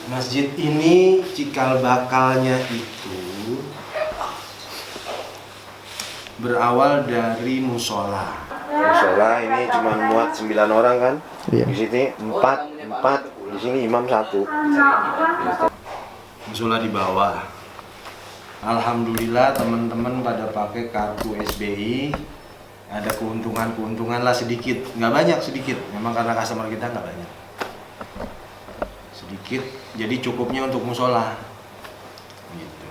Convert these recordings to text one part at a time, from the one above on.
Masjid ini cikal bakalnya itu berawal dari musola. Musola ini cuma muat 9 orang kan? Iya. Di sini 4, di sini imam 1. Musola di bawah. Alhamdulillah teman-teman pada pakai kartu SBI. Ada keuntungan lah sedikit, nggak banyak, sedikit. Memang karena customer kita nggak banyak. Sedikit, jadi cukupnya untuk musola. Gitu.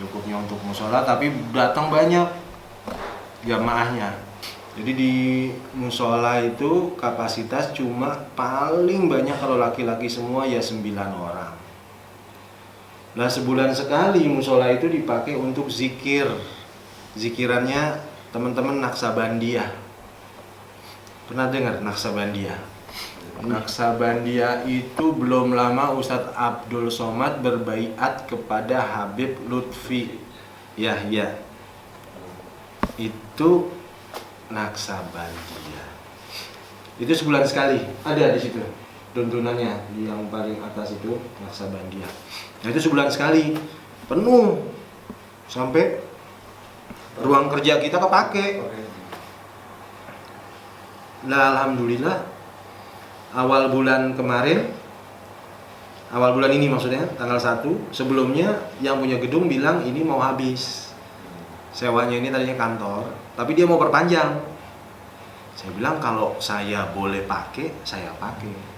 Cukupnya untuk musola, tapi datang banyak jamaahnya. Jadi di musola itu kapasitas cuma paling banyak kalau laki-laki semua ya 9 orang. Nah, sebulan sekali musola itu dipakai untuk zikir. Zikirannya teman-teman Naksabandia. Pernah dengar Naksabandia? Naksabandia itu belum lama Ustadz Abdul Somad berbaiat kepada Habib Lutfi Yahya. Itu Naksabandia. Itu sebulan sekali ada di situ. Tuntunannya yang paling atas itu Naksabandia. Nah, itu sebulan sekali penuh sampai ruang kerja kita kepake. Nah, alhamdulillah awal bulan ini maksudnya tanggal 1, sebelumnya yang punya gedung bilang ini mau habis. Sewanya ini tadinya kantor, tapi dia mau perpanjang. Saya bilang kalau saya boleh pakai, saya pakai.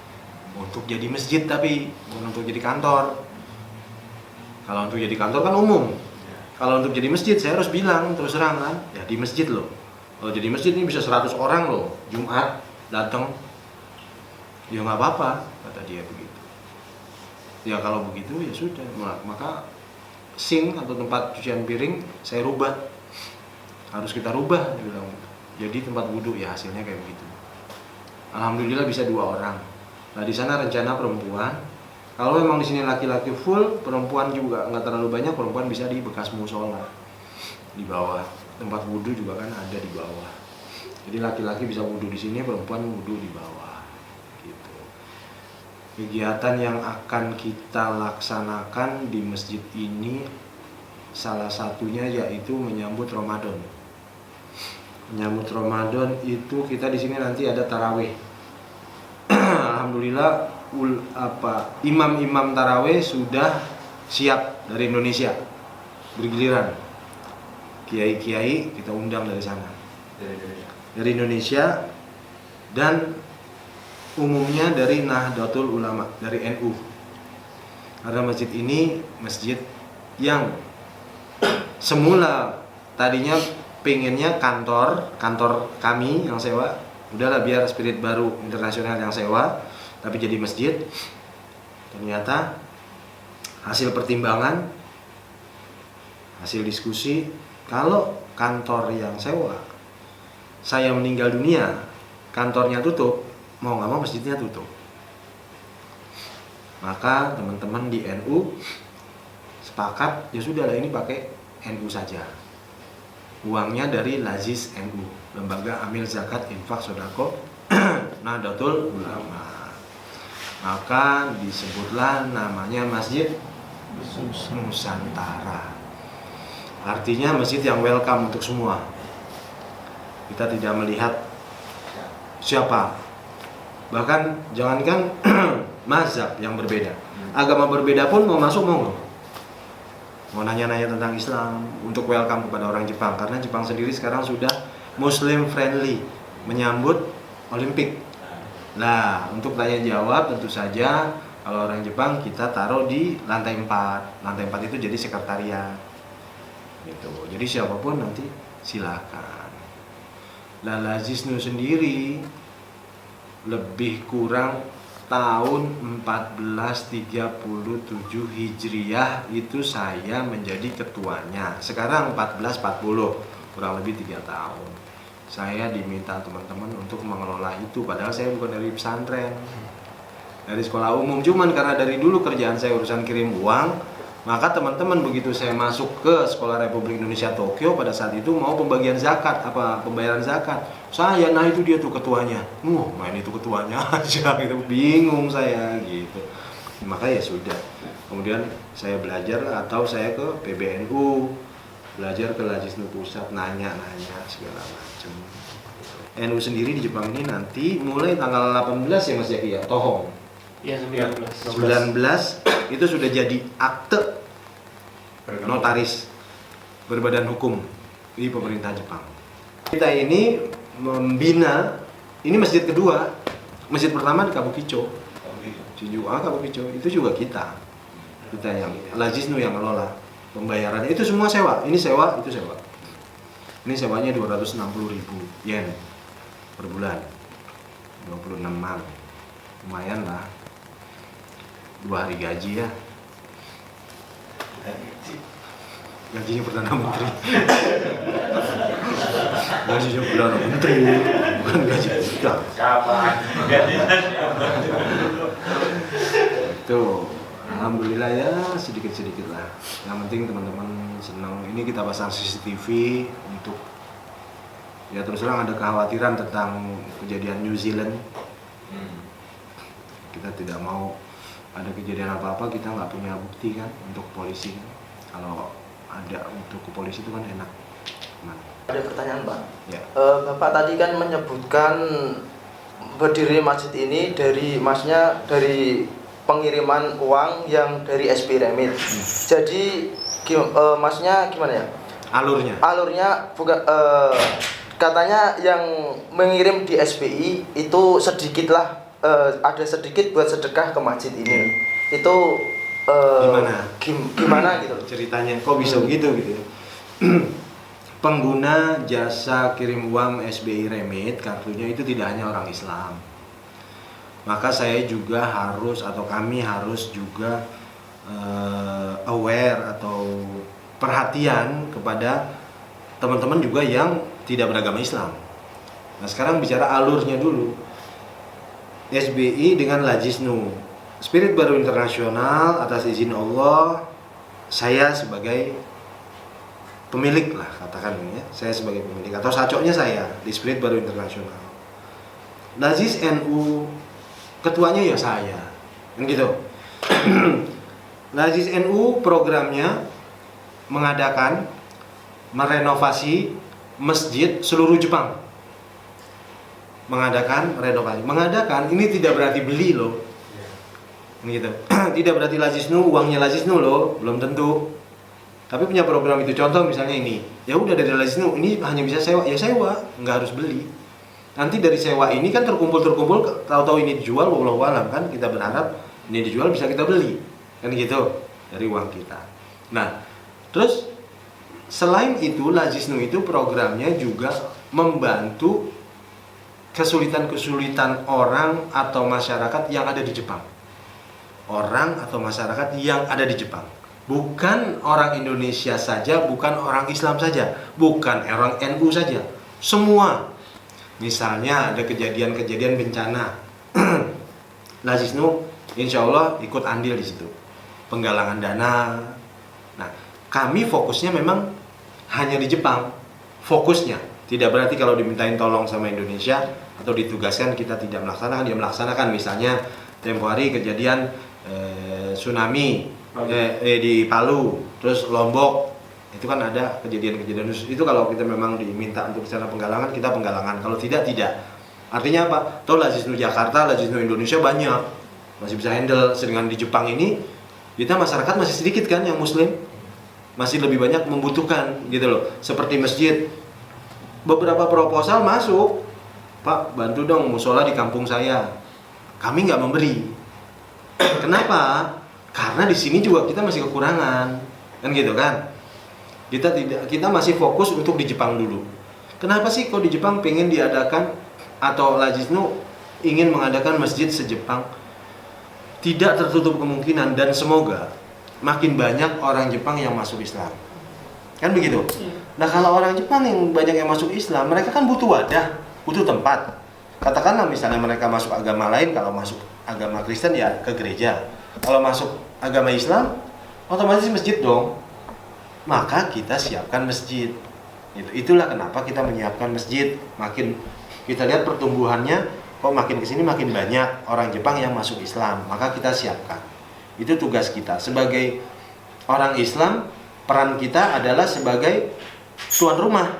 Untuk jadi masjid tapi bukan untuk jadi kantor. Kalau untuk jadi kantor kan umum. Kalau untuk jadi masjid saya harus bilang terus terang kan, ya di masjid loh. Kalau jadi masjid ini bisa 100 orang loh, Jumat datang. Ya nggak apa-apa, kata dia begitu. Ya kalau begitu ya sudah, maka sink atau tempat cucian piring saya rubah. Harus kita rubah, dia bilang. Jadi tempat wudhu ya hasilnya kayak begitu. Alhamdulillah bisa 2 orang. Nah di sana rencana perempuan. Kalau memang di sini laki-laki full, perempuan juga nggak terlalu banyak, perempuan bisa di bekas musola di bawah. Tempat wudhu juga kan ada di bawah. Jadi laki-laki bisa wudhu di sini, perempuan wudhu di bawah. Gitu. Kegiatan yang akan kita laksanakan di masjid ini salah satunya yaitu menyambut Ramadan. Menyambut Ramadan itu kita di sini nanti ada tarawih. Alhamdulillah imam-imam tarawih sudah siap dari Indonesia bergiliran. Kiai-kiai kita undang dari sana, dari Indonesia, dan umumnya dari Nahdlatul Ulama, dari NU. Karena masjid ini masjid yang semula tadinya pengennya kantor kami yang sewa, udahlah biar Spirit Baru Internasional yang sewa, tapi jadi masjid. Ternyata hasil pertimbangan, hasil diskusi, kalau kantor yang sewa, saya meninggal dunia, kantornya tutup, mau nggak mau masjidnya tutup. Maka teman-teman di NU sepakat, ya sudah lah ini pakai NU saja. Uangnya dari Lazis NU, Lembaga Amil Zakat Infak Sodako Nahdlatul Ulama. Maka disebutlah namanya Masjid Nusantara. Artinya masjid yang welcome untuk semua. Kita tidak melihat siapa. Bahkan jangankan mazhab yang berbeda, agama berbeda pun mau masuk mau. Mau nanya-nanya tentang Islam, untuk welcome kepada orang Jepang. Karena Jepang sendiri sekarang sudah Muslim friendly, menyambut Olimpik. Nah, untuk tanya jawab tentu saja kalau orang Jepang kita taruh di lantai 4. Lantai 4 itu jadi sekretariat. Gitu. Jadi siapapun nanti silakan. Nah, Lazisnu sendiri lebih kurang tahun 1437 Hijriah itu saya menjadi ketuanya. Sekarang 1440, kurang lebih 3 tahun. Saya diminta teman-teman untuk mengelola itu, padahal saya bukan dari pesantren, dari sekolah umum. Cuman karena dari dulu kerjaan saya urusan kirim uang, maka teman-teman begitu saya masuk ke Sekolah Republik Indonesia Tokyo pada saat itu mau pembagian zakat, pembayaran zakat, saya nah itu dia tuh ketuanya, main itu ketuanya aja gitu, bingung saya gitu. Maka ya sudah, kemudian saya belajar atau saya ke PBNU, belajar ke Lajisnu Pusat, nanya-nanya segala macam. NU sendiri di Jepang ini nanti mulai tanggal 18 ya Mas Jaki ya, Tohong. Iya, 19. 19 itu sudah jadi akte notaris berbadan hukum di pemerintah Jepang. Kita ini membina, ini masjid kedua, masjid pertama di Kabukicho, Shijuoka Kabukicho, itu juga kita yang Lajisnu yang ngelola pembayarannya, itu semua sewa, ini sewa, itu sewa. Ini sewanya 260.000 yen per bulan, 26an, lumayan lah, 2 hari gaji ya. Gajinya Perdana Menteri. Gajinya Perdana Menteri, bukan gaji kita. Kapan? Gajinya Tuh, alhamdulillah ya sedikit-sedikit lah. Yang penting teman-teman senang. Ini kita pasang CCTV untuk ya terus terang ada kekhawatiran tentang kejadian New Zealand. Kita tidak mau ada kejadian apa-apa, kita nggak punya bukti kan untuk polisi. Kalau ada untuk ke polisi itu kan enak. Ada pertanyaan Pak. Ya. Bapak tadi kan menyebutkan berdiri masjid ini dari masnya dari pengiriman uang yang dari SB Remit. Jadi masnya gimana ya? Alurnya bukan katanya yang mengirim di SBI itu sedikit lah, ada sedikit buat sedekah ke masjid ini. Itu gimana gitu ceritanya, kok bisa begitu gitu ya. Pengguna jasa kirim uang SBI Remit kartunya itu tidak hanya orang Islam, maka saya juga harus atau kami harus juga aware atau perhatian kepada teman-teman juga yang tidak beragama Islam. Nah sekarang bicara alurnya dulu. SBI dengan Lajisnu, Spirit Baru Internasional, atas izin Allah, saya sebagai pemilik lah katakan ini ya, saya sebagai pemilik atau sacoknya saya di Spirit Baru Internasional. Lajis NU ketuanya ya saya, kan gitu. Lajis NU programnya mengadakan merenovasi masjid seluruh Jepang. Mengadakan ini tidak berarti beli loh. Gitu. Tidak berarti Lajisnu uangnya Lajisnu loh, belum tentu. Tapi punya program itu, contoh misalnya ini. Ya udah dari Lajisnu ini hanya bisa sewa, ya sewa, nggak harus beli. Nanti dari sewa ini kan terkumpul tahu-tahu ini dijual, wallahu alam kan kita berharap ini dijual bisa kita beli. Kan gitu dari uang kita. Nah, terus selain itu Lajisnu itu programnya juga membantu kesulitan-kesulitan orang atau masyarakat yang ada di Jepang. Orang atau masyarakat yang ada di Jepang. Bukan orang Indonesia saja, bukan orang Islam saja, bukan orang NU saja. Semua. Misalnya ada kejadian-kejadian bencana. Lajisnu insya Allah ikut andil di situ. Penggalangan dana. Nah, kami fokusnya memang hanya di Jepang. Fokusnya. Tidak berarti kalau dimintain tolong sama Indonesia atau ditugaskan kita tidak melaksanakan, dia melaksanakan. Misalnya tempo hari kejadian tsunami di Palu, terus Lombok, itu kan ada kejadian-kejadian khusus. Itu kalau kita memang diminta untuk secara penggalangan, kita penggalangan. Kalau tidak. Artinya apa? Toh Lajisnu Jakarta, Lajisnu Indonesia banyak, masih bisa handle. Sedangkan di Jepang ini kita masyarakat masih sedikit kan yang Muslim, masih lebih banyak membutuhkan gitu loh. Seperti masjid, beberapa proposal masuk, Pak bantu dong musola di kampung saya. Kami nggak memberi. Kenapa? Karena di sini juga kita masih kekurangan, kan gitu kan? Kita masih fokus untuk di Jepang dulu. Kenapa sih kok di Jepang pengen diadakan atau Lajisnu ingin mengadakan masjid se-Jepang? Tidak tertutup kemungkinan dan semoga makin banyak orang Jepang yang masuk Islam. Kan begitu? Nah kalau orang Jepang yang banyak yang masuk Islam, mereka kan butuh wadah, butuh tempat. Katakanlah misalnya mereka masuk agama lain, kalau masuk agama Kristen ya ke gereja. Kalau masuk agama Islam, otomatis masjid dong. Maka kita siapkan masjid. Itulah kenapa kita menyiapkan masjid. Makin kita lihat pertumbuhannya, kok makin kesini makin banyak orang Jepang yang masuk Islam. Maka kita siapkan. Itu tugas kita sebagai orang Islam. Peran kita adalah sebagai tuan rumah.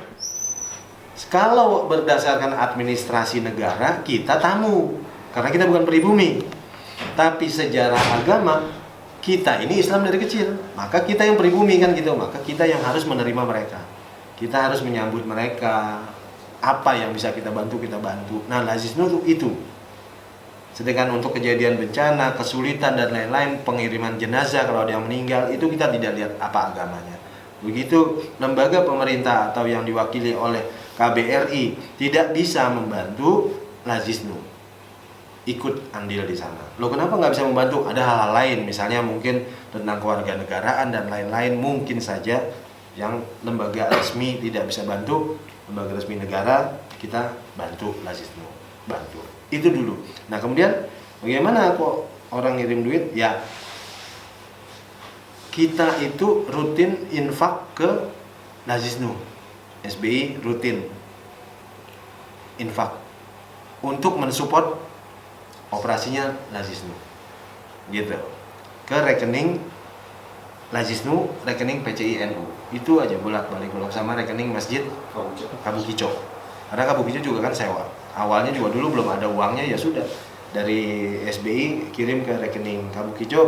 Kalau berdasarkan administrasi negara, kita tamu karena kita bukan pribumi. Tapi sejarah agama, kita ini Islam dari kecil, maka kita yang pribumi kan gitu, maka kita yang harus menerima mereka. Kita harus menyambut mereka. Apa yang bisa kita bantu, kita bantu. Nah, lazisnu itu. Sedangkan untuk kejadian bencana, kesulitan dan lain-lain, pengiriman jenazah kalau ada yang meninggal, itu kita tidak lihat apa agamanya. Begitu lembaga pemerintah atau yang diwakili oleh KBRI tidak bisa membantu, lazisnu ikut andil di sana. Loh, kenapa nggak bisa membantu? Ada hal-hal lain, misalnya mungkin tentang kewarganegaraan dan lain-lain, mungkin saja yang lembaga resmi tidak bisa bantu, lembaga resmi negara kita bantu, lazisnu bantu. Itu dulu. Nah, kemudian bagaimana kok orang ngirim duit? Ya, kita itu rutin infak ke lazisnu. SBI rutin infak untuk mensupport operasinya lazisnu. Gitu. Ke rekening lazisnu, rekening PCI NU. Itu aja bolak-balik sama rekening Masjid Kabukico. Karena Kabukico juga kan sewa. Awalnya juga dulu belum ada uangnya, ya sudah dari SBI kirim ke rekening Kabukico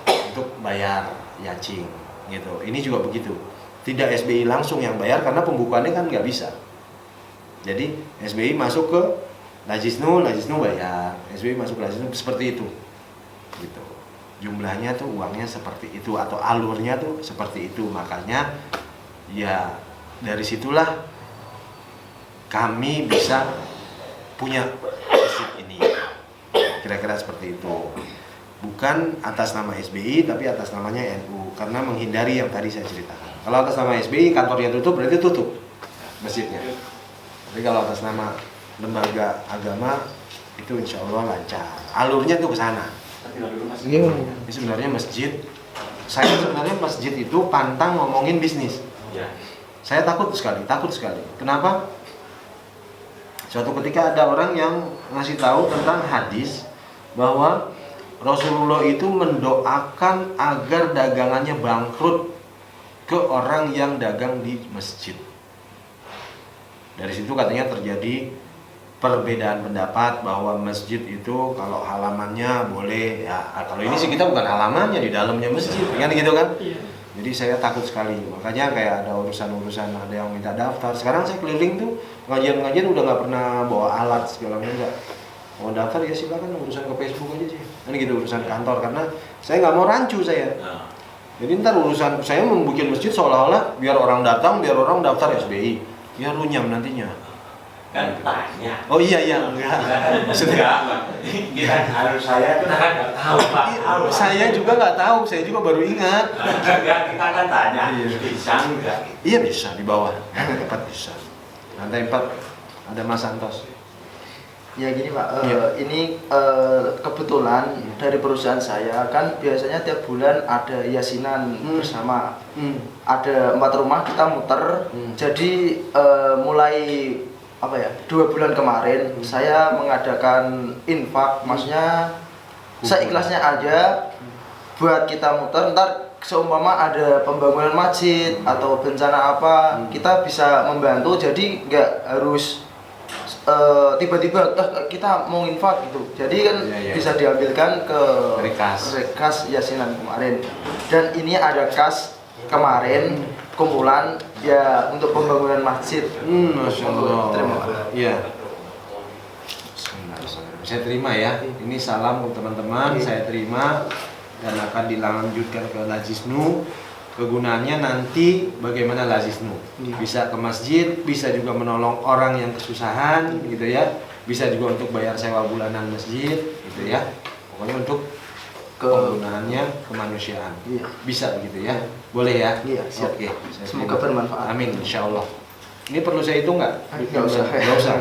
untuk bayar yacing gitu. Ini juga begitu. Tidak SBI langsung yang bayar karena pembukuannya kan nggak bisa. Jadi SBI masuk ke lazisnu bayar. SBI masuk ke lazisnu seperti itu. Gitu. Jumlahnya tuh uangnya seperti itu atau alurnya tuh seperti itu. Makanya ya dari situlah kami bisa punya masjid ini, kira-kira seperti itu. Bukan atas nama SBI tapi atas namanya NU, karena menghindari yang tadi saya ceritakan. Kalau atas nama SBI kantornya tutup, berarti tutup masjidnya. Tapi kalau atas nama lembaga agama itu insya Allah lancar. Alurnya tuh ke sana. Ini sebenarnya masjid. Saya sebenarnya masjid itu pantang ngomongin bisnis. Saya takut sekali. Kenapa? Suatu ketika ada orang yang ngasih tahu tentang hadis bahwa Rasulullah itu mendoakan agar dagangannya bangkrut ke orang yang dagang di masjid. Dari situ katanya terjadi perbedaan pendapat bahwa masjid itu kalau halamannya boleh ya, kalau ini sih kita bukan halamannya, di dalamnya masjid kan gitu kan. Jadi saya takut sekali, makanya kayak ada urusan-urusan, ada yang minta daftar. Sekarang saya keliling tuh pengajian-pengajian udah nggak pernah bawa alat segala macam. Mau daftar ya silakan, urusan ke Facebook aja sih. Ini gitu urusan kantor, karena saya nggak mau rancu saya. Jadi ntar urusan saya membuat masjid seolah-olah biar orang datang, biar orang daftar SBI, biar runyam nantinya. Kan tanya. Oh iya enggak. Maksudnya kita harus saya kan nggak tahu Pak. Saya juga nggak tahu, saya juga baru ingat. Enggak, kita kan tanya bisa enggak? Iya bisa di bawah. Lantai 4 bisa. Lantai 4 ada Mas Santos. Ya gini Pak, Ya. ini kebetulan dari perusahaan saya kan biasanya tiap bulan ada yasinan bersama. Ada 4 rumah kita muter. Jadi mulai 2 bulan kemarin saya mengadakan infak, maksudnya seikhlasnya aja buat kita muter. Ntar seumpama ada pembangunan masjid atau bencana apa, kita bisa membantu. Jadi nggak harus tiba-tiba kita mau infak gitu. Jadi kan bisa diambilkan ke rekas yasinan kemarin. Dan ini ada kas kemarin kumpulan ya untuk pembangunan masjid. Masya Allah. Terima kasih. Iya. Saya terima ya. Ini salam untuk teman-teman. Saya terima dan akan dilanjutkan ke lazisnu. Kegunaannya nanti bagaimana lazisnu? Bisa ke masjid, bisa juga menolong orang yang kesusahan, gitu ya. Bisa juga untuk bayar sewa bulanan masjid, gitu ya. Pokoknya untuk kegunaannya kemanusiaan. Iya. Bisa begitu ya. Boleh ya? Iya, siap. Oke. Semoga bermanfaat. Amin, insya Allah. Ini perlu saya hitung nggak? Nggak usah. Nggak usah.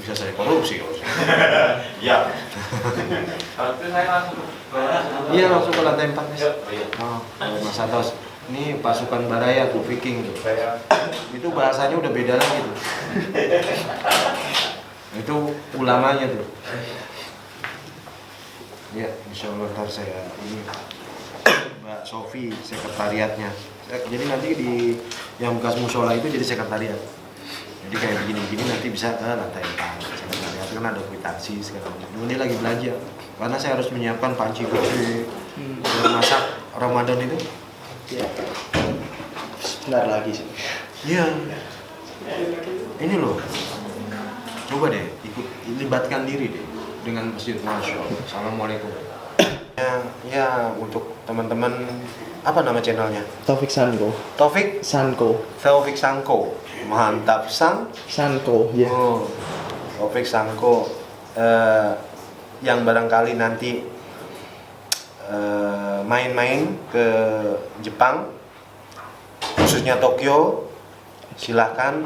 Bisa saya korupsi. Iya. Kalau itu saya langsung Iya, langsung ke lantai 4 Mas. Iya. Oh, Mas Santos. Ini pasukan Baraya tuh Viking tuh. Itu bahasanya udah beda lagi tuh. Itu ulamanya tuh. Ya, insya Allah ntar saya ini Mbak Sofi sekretariatnya. Jadi nanti di yang bekas musola itu jadi sekretariat. Jadi kayak begini-begini nanti bisa ke lantai 4 sekretariat kan ada kwitansi segala macam. Ini lagi belajar karena saya harus menyiapkan panci gede dan masak Ramadan itu. Ya. Benar lagi sih. Iya. Ini loh. Coba deh ikut libatkan diri deh dengan Masjid Masya Allah. Assalamualaikum. Ya untuk teman-teman apa nama channelnya? Taufik Sanko. Taufik Sangko. Mantap Sanko, ya. Oh, Taufik Sangko yang barangkali nanti main-main ke Jepang khususnya Tokyo, silahkan.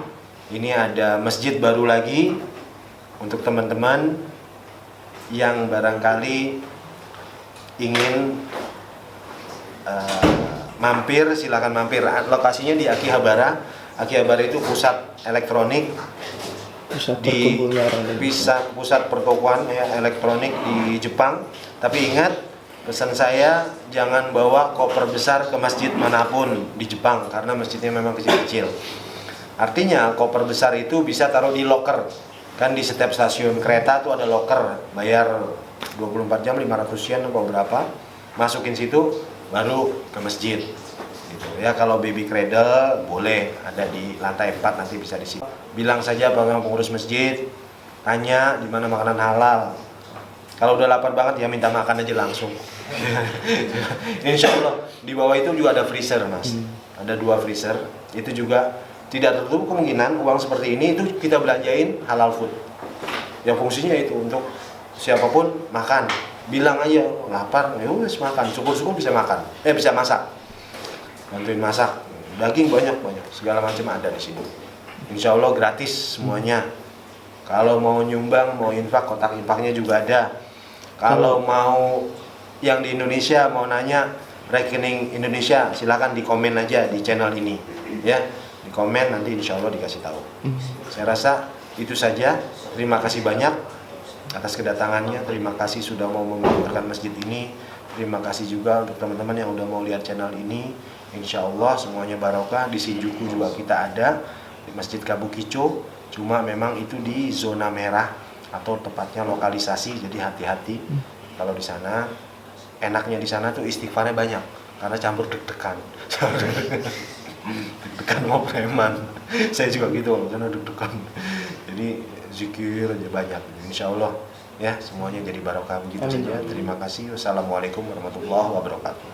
Ini ada masjid baru lagi untuk teman-teman yang barangkali ingin mampir, silakan mampir. Lokasinya di Akihabara. Akihabara itu pusat elektronik, pusat pertokoan ya elektronik di Jepang. Tapi ingat, pesan saya jangan bawa koper besar ke masjid manapun di Jepang karena masjidnya memang kecil-kecil. Artinya koper besar itu bisa taruh di locker. Kan di setiap stasiun kereta tuh ada locker, bayar 24 jam 500 yen atau berapa, masukin situ baru ke masjid gitu. Ya kalau baby cradle boleh ada di lantai 4 nanti bisa di situ. Bilang saja bang pengurus masjid, tanya di mana makanan halal. Kalau udah lapar banget ya minta makan aja langsung. Insya Allah di bawah itu juga ada freezer mas, ada 2 freezer. Itu juga tidak tertutup kemungkinan uang seperti ini itu kita belanjain halal food. Yang fungsinya itu untuk siapapun makan. Bilang aja lapar, ya udah makan. Syukur-syukur bisa makan. Bisa masak. Bantuin masak. Daging banyak segala macam ada di sini. Insya Allah gratis semuanya. Kalau mau nyumbang, mau infak, kotak infaknya juga ada. Kalau mau yang di Indonesia mau nanya rekening Indonesia, silakan di komen aja di channel ini, ya. Di komen nanti insya Allah dikasih tahu. Saya rasa itu saja. Terima kasih banyak atas kedatangannya. Terima kasih sudah mau mengabarkan masjid ini. Terima kasih juga untuk teman-teman yang udah mau lihat channel ini. Insya Allah semuanya barokah. Di Shinjuku juga kita ada di Masjid Kabukicho. Cuma memang itu di zona merah atau tepatnya lokalisasi. Jadi hati-hati kalau di sana. Enaknya di sana tuh istighfarnya banyak karena campur deg-degan. Deg-degan mau preman. Saya juga gitu, karena deg-degan. Jadi zikir aja banyak. Insya Allah ya semuanya jadi barokah begitu saja. Terima kasih. Wassalamualaikum warahmatullahi wabarakatuh.